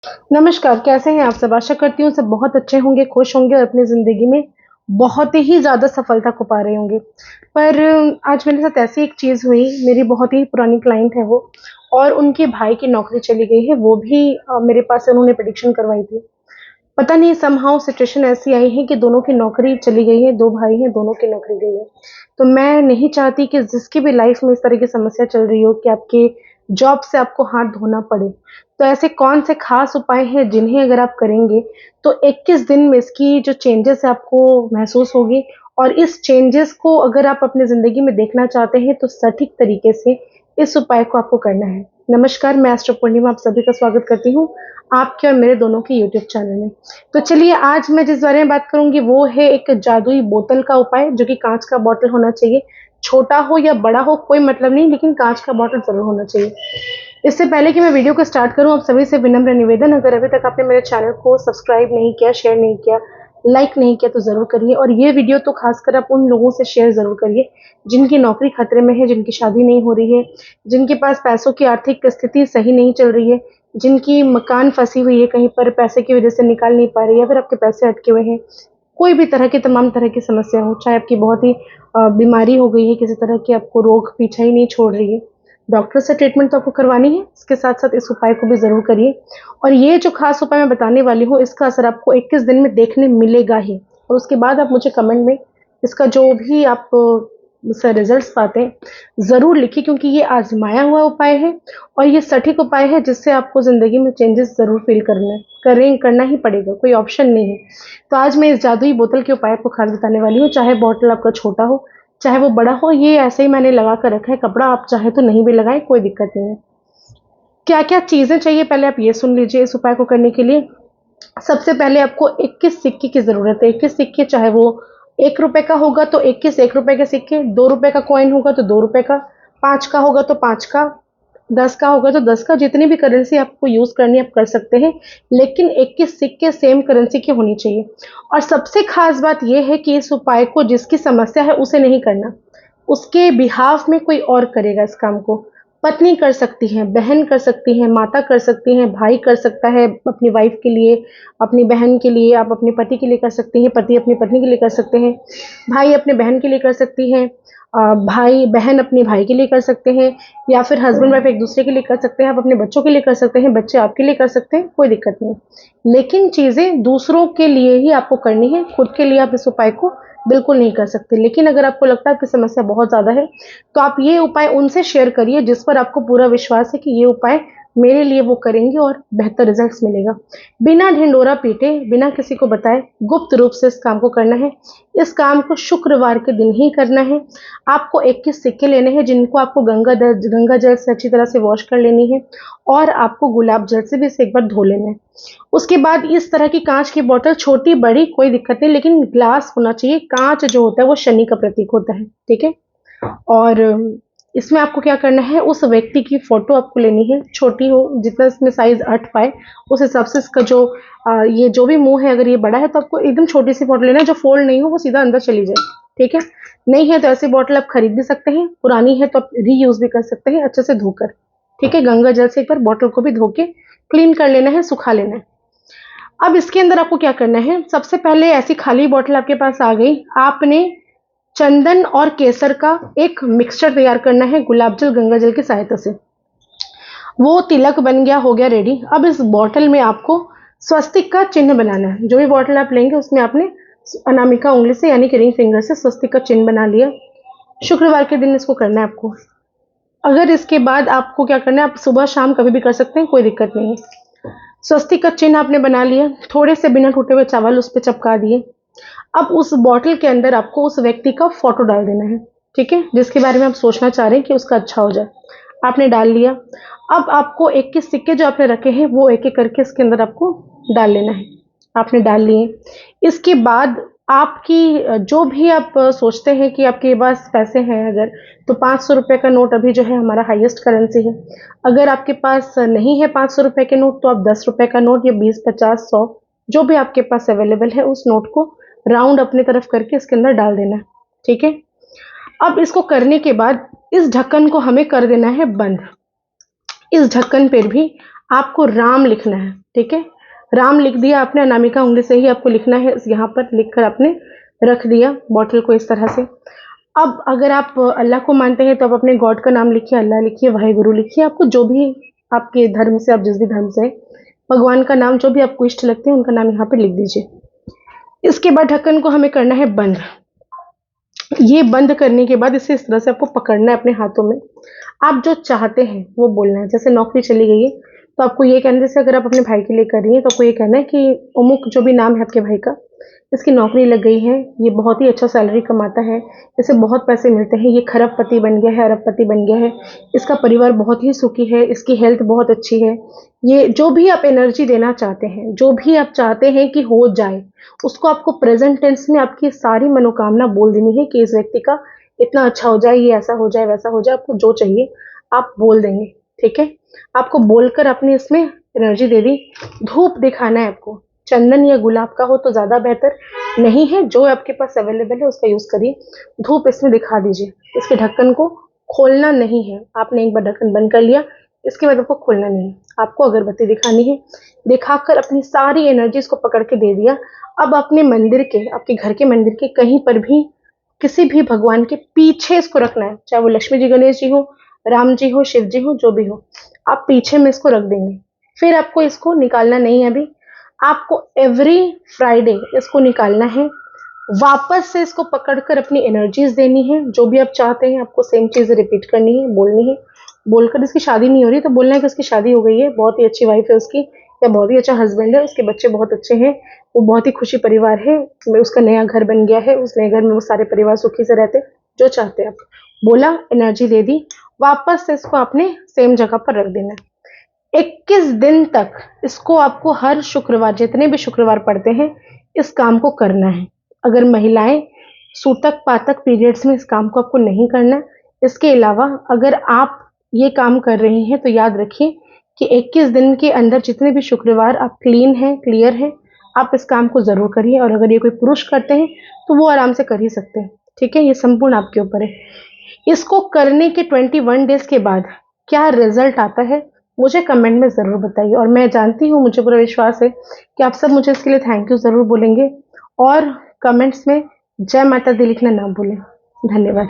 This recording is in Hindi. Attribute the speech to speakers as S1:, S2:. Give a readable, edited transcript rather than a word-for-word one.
S1: नमस्कार, कैसे हैं आप सब? आशा करती हूँ सब बहुत अच्छे होंगे, खुश होंगे और अपनी ज़िंदगी में बहुत ही ज़्यादा सफलता को पा रहे होंगे। पर आज मेरे साथ ऐसी एक चीज़ हुई, मेरी बहुत ही पुरानी क्लाइंट है वो और उनके भाई की नौकरी चली गई है, वो भी मेरे पास से उन्होंने प्रेडिक्शन करवाई थी। पता नहीं समहाउ सिचुएशन ऐसी आई है कि दोनों की नौकरी चली गई है, 2 भाई हैं, दोनों की नौकरी गई है। तो मैं नहीं चाहती कि जिसकी भी लाइफ़ में इस तरह की समस्या चल रही हो कि आपके जॉब से आपको हाथ धोना पड़े। तो ऐसे कौन से ख़ास उपाय हैं जिन्हें अगर आप करेंगे तो 21 दिन में इसकी जो चेंजेस है आपको महसूस होगी और इस चेंजेस को अगर आप अपनी ज़िंदगी में देखना चाहते हैं तो सटीक तरीके से इस उपाय को आपको करना है। नमस्कार, मैं एस्ट्रो पूर्णिमा आप सभी का स्वागत करती हूँ, आपके और मेरे दोनों के यूट्यूब चैनल में। तो चलिए आज मैं जिस बारे में बात करूँगी वो है एक जादुई बोतल का उपाय जो कि काँच का बॉटल होना चाहिए। छोटा हो या बड़ा हो कोई मतलब नहीं, लेकिन काँच का बॉटल ज़रूर होना चाहिए। इससे पहले कि मैं वीडियो को स्टार्ट करूँ, आप सभी से विनम्र निवेदन, अगर अभी तक आपने मेरे चैनल को सब्सक्राइब नहीं किया, शेयर नहीं किया, लाइक नहीं किया तो ज़रूर करिए और ये वीडियो तो खासकर आप उन लोगों से शेयर ज़रूर करिए जिनकी नौकरी खतरे में है, जिनकी शादी नहीं हो रही है, जिनके पास पैसों की आर्थिक स्थिति सही नहीं चल रही है, जिनकी मकान फंसी हुई है, कहीं पर पैसे की वजह से निकाल नहीं पा रही है या फिर आपके पैसे अटके हुए हैं। कोई भी तरह की तमाम तरह की समस्या हो, चाहे आपकी बहुत ही बीमारी हो गई है, किसी तरह की आपको रोग पीछा ही नहीं छोड़ रही है, डॉक्टर से ट्रीटमेंट तो आपको करवानी है, इसके साथ-साथ इस उपाय को भी ज़रूर करिए और ये जो खास उपाय मैं बताने वाली हूँ, इसका असर आपको 21 दिन में देखने मिलेगा ही और उसके बाद आप मुझे कमेंट में इसका जो भी आप उससे रिज़ल्ट्स पाते हैं, ज़रूर लिखिए क्योंकि ये आज़माया हुआ उपाय है और ये सटीक उपाय है जिससे आपको ज़िंदगी में चेंजेस ज़रूर फ़ील करना ही पड़ेगा, कोई ऑप्शन नहीं है। तो आज मैं इस जादुई बोतल के उपाय आपको खास बताने वाली हूँ, चाहे बॉटल आपका छोटा हो, चाहे वो बड़ा हो, ये ऐसे ही मैंने लगा कर रखा है कपड़ा, आप चाहे तो नहीं भी लगाएँ, कोई दिक्कत नहीं है। क्या-क्या चीज़ें चाहिए पहले आप ये सुन लीजिए इस उपाय को करने के लिए। सबसे पहले आपको 21 सिक्के की ज़रूरत है, 21 सिक्के चाहे वो ₹1 का होगा तो 21 ₹1 के सिक्के, ₹2 का कॉइन होगा तो ₹2 का, 5 का होगा तो 5 का, 10 का होगा तो 10 का, जितनी भी करेंसी आपको यूज़ करनी है आप कर सकते हैं, लेकिन 21 सिक्के सेम करेंसी की होनी चाहिए। और सबसे ख़ास बात ये है कि इस उपाय को जिसकी समस्या है उसे नहीं करना, उसके बिहाफ़ में कोई और करेगा इस काम को। पत्नी कर सकती है, बहन कर सकती है, माता कर सकती हैं, भाई कर सकता है अपनी वाइफ़ के लिए, अपनी बहन के लिए, आप अपने पति के लिए कर सकती हैं, पति अपनी पत्नी के लिए कर सकते हैं, भाई अपने बहन के लिए कर सकती हैं, भाई बहन अपने भाई के लिए कर सकते हैं या फिर हस्बैंड वाइफ एक दूसरे के लिए कर सकते हैं, आप अपने बच्चों के लिए कर सकते हैं, बच्चे आपके लिए कर सकते हैं, कोई दिक्कत नहीं। लेकिन चीज़ें दूसरों के लिए ही आपको करनी है, खुद के लिए आप इस उपाय को बिल्कुल नहीं कर सकते। लेकिन अगर आपको लगता है आपकी समस्या बहुत ज़्यादा है, तो आप ये उपाय उनसे शेयर करिए जिस पर आपको पूरा विश्वास है कि ये उपाय मेरे लिए वो करेंगे और बेहतर रिजल्ट्स मिलेगा। बिना ढिंढोरा पीटे, बिना किसी को बताए, गुप्त रूप से इस काम को करना है। इस काम को शुक्रवार के दिन ही करना है। आपको 21 सिक्के लेने हैं जिनको आपको गंगा जल से अच्छी तरह से वॉश कर लेनी है और आपको गुलाब जल से भी इसे एक बार धो लेना है। उसके बाद इस तरह की काँच की बॉटल छोटी-बड़ी कोई दिक्कत नहीं, लेकिन ग्लास होना चाहिए। काँच जो होता है वो शनि का प्रतीक होता है, ठीक है? और इसमें आपको क्या करना है, उस व्यक्ति की फ़ोटो आपको लेनी है, छोटी हो, जितना इसमें साइज़ अट पाए, उस हिसाब से इसका जो ये जो भी मुँह है, अगर ये बड़ा है तो आपको एकदम छोटी-सी फ़ोटो लेना है, जो फ़ोल्ड नहीं हो, वो सीधा अंदर चली जाए, ठीक है? नहीं है तो ऐसी बॉटल आप खरीद भी सकते हैं, पुरानी है तो आप रीयूज़ भी कर सकते हैं अच्छे से धोकर, ठीक है? गंगा जल से एक बार बॉटल को भी धो के क्लीन कर लेना है, सुखा लेना है। अब इसके अंदर आपको क्या करना है, सबसे पहले ऐसी खाली बॉटल आपके पास आ गई, आपने चंदन और केसर का एक मिक्सचर तैयार करना है गुलाब जल, गंगा जल की सहायता से। वो तिलक बन गया, हो गया रेडी। अब इस बॉटल में आपको स्वस्तिक का चिन्ह बनाना है। जो भी बॉटल आप लेंगे उसमें आपने अनामिका उंगली से यानी कि रिंग फिंगर से स्वस्तिक का चिन्ह बना लिया। शुक्रवार के दिन इसको करना है आपको। अगर इसके बाद आपको क्या करना है, आप सुबह शाम कभी भी कर सकते हैं, कोई दिक्कत नहीं है। स्वस्तिक का चिन्ह आपने बना लिया, थोड़े से बिना टूटे हुए चावल उस पे चिपका दिए। अब उस बॉटल के अंदर आपको उस व्यक्ति का फ़ोटो डाल देना है, ठीक है? जिसके बारे में आप सोचना चाह रहे हैं कि उसका अच्छा हो जाए। आपने डाल लिया। अब आपको 21 सिक्के जो आपने रखे हैं, वो एक-एक करके इसके अंदर आपको डाल लेना है। आपने डाल लिए। इसके बाद आपकी जो भी आप सोचते हैं कि आपके पास पैसे हैं अगर, तो ₹500 का नोट अभी जो है हमारा हाईएस्ट करेंसी है। अगर आपके पास नहीं है ₹500 के नोट, तो आप ₹10 का नोट या 20, 50, 100 जो भी आपके पास अवेलेबल है, उस नोट को राउंड अपनी तरफ करके इसके अंदर डाल देना है, ठीक है? अब इसको करने के बाद इस ढक्कन को हमें कर देना है बंद। इस ढक्कन पर भी आपको राम लिखना है, ठीक है। राम लिख दिया आपने, अनामिका उंगली से ही आपको लिखना है, यहाँ पर लिखकर आपने रख दिया बॉटल को इस तरह से। अब अगर आप अल्लाह को मानते हैं तो आप अपने गॉड का नाम लिखिए, अल्लाह लिखिए, वाहेगुरु लिखिए, आपको जो भी आपके धर्म से, आप जिस भी धर्म से हैं, भगवान का नाम जो भी आपको इष्ट लगते हैं उनका नाम यहाँ पर लिख दीजिए। इसके बाद ढक्कन को हमें करना है बंद। ये बंद करने के बाद इसे इस तरह से आपको पकड़ना है अपने हाथों में। आप जो चाहते हैं वो बोलना है। जैसे नौकरी चली गई है तो आपको ये कहना है, जैसे अगर आप अपने भाई के लिए कर रही हैं तो आपको ये कहना है कि अमुक जो भी नाम है आपके भाई का, इसकी नौकरी लग गई है, ये बहुत ही अच्छा सैलरी कमाता है, इसे बहुत पैसे मिलते हैं, ये खरबपति बन गया है, अरबपति बन गया है, इसका परिवार बहुत ही सुखी है, इसकी हेल्थ बहुत अच्छी है। ये जो भी आप एनर्जी देना चाहते हैं, जो भी आप चाहते हैं कि हो जाए, उसको आपको प्रेजेंट टेंस में आपकी सारी मनोकामना बोल देनी है कि इस व्यक्ति का इतना अच्छा हो जाए, ये ऐसा हो जाए, वैसा हो जाए, आपको जो चाहिए आप बोल देंगे, ठीक है। आपको बोलकर अपने इसमें एनर्जी दे दी। धूप दिखाना है आपको, चंदन या गुलाब का हो तो ज़्यादा बेहतर, नहीं है जो आपके पास अवेलेबल है उसका यूज़ करिए। धूप इसमें दिखा दीजिए। इसके ढक्कन को खोलना नहीं है, आपने एक बार ढक्कन बंद कर लिया, इसके बाद आपको खोलना नहीं है। आपको अगरबत्ती दिखानी है, दिखाकर अपनी सारी एनर्जी इसको पकड़ के दे दिया। अब अपने मंदिर के, आपके घर के मंदिर के कहीं पर भी, किसी भी भगवान के पीछे इसको रखना है, चाहे वो लक्ष्मी जी, गणेश जी हो, राम जी हो, शिव जी हो, जो भी हो, आप पीछे में इसको रख देंगे। फिर आपको इसको निकालना नहीं है अभी, आपको एवरी फ्राइडे इसको निकालना है, वापस से इसको पकड़कर अपनी एनर्जीज देनी है। जो भी आप चाहते हैं आपको सेम चीज़ रिपीट करनी है, बोलनी है। बोलकर, इसकी शादी नहीं हो रही तो बोलना है कि उसकी शादी हो गई है, बहुत ही अच्छी वाइफ है उसकी, या बहुत ही अच्छा हस्बैंड है, उसके बच्चे बहुत अच्छे हैं, वो बहुत ही खुशी परिवार है, उसका नया घर बन गया है, उस नए घर में वो सारे परिवार सुखी से रहते, जो चाहते हैं आप। बोला, एनर्जी दे दी, वापस से इसको आपने सेम जगह पर रख देना है। 21 दिन तक इसको आपको हर शुक्रवार, जितने भी शुक्रवार पड़ते हैं, इस काम को करना है। अगर महिलाएं सूतक पातक पीरियड्स में इस काम को आपको नहीं करना है। इसके अलावा अगर आप ये काम कर रही हैं तो याद रखिए कि 21 दिन के अंदर जितने भी शुक्रवार आप क्लीन हैं, क्लियर हैं, आप इस काम को ज़रूर करिए। और अगर ये कोई पुरुष करते हैं तो वो आराम से कर ही सकते हैं, ठीक है। ये संपूर्ण आपके ऊपर है। इसको करने के 21 डेज के बाद क्या रिजल्ट आता है मुझे कमेंट में ज़रूर बताइए। और मैं जानती हूँ, मुझे पूरा विश्वास है कि आप सब मुझे इसके लिए थैंक यू ज़रूर बोलेंगे, और कमेंट्स में जय माता दी लिखना ना भूलें। धन्यवाद।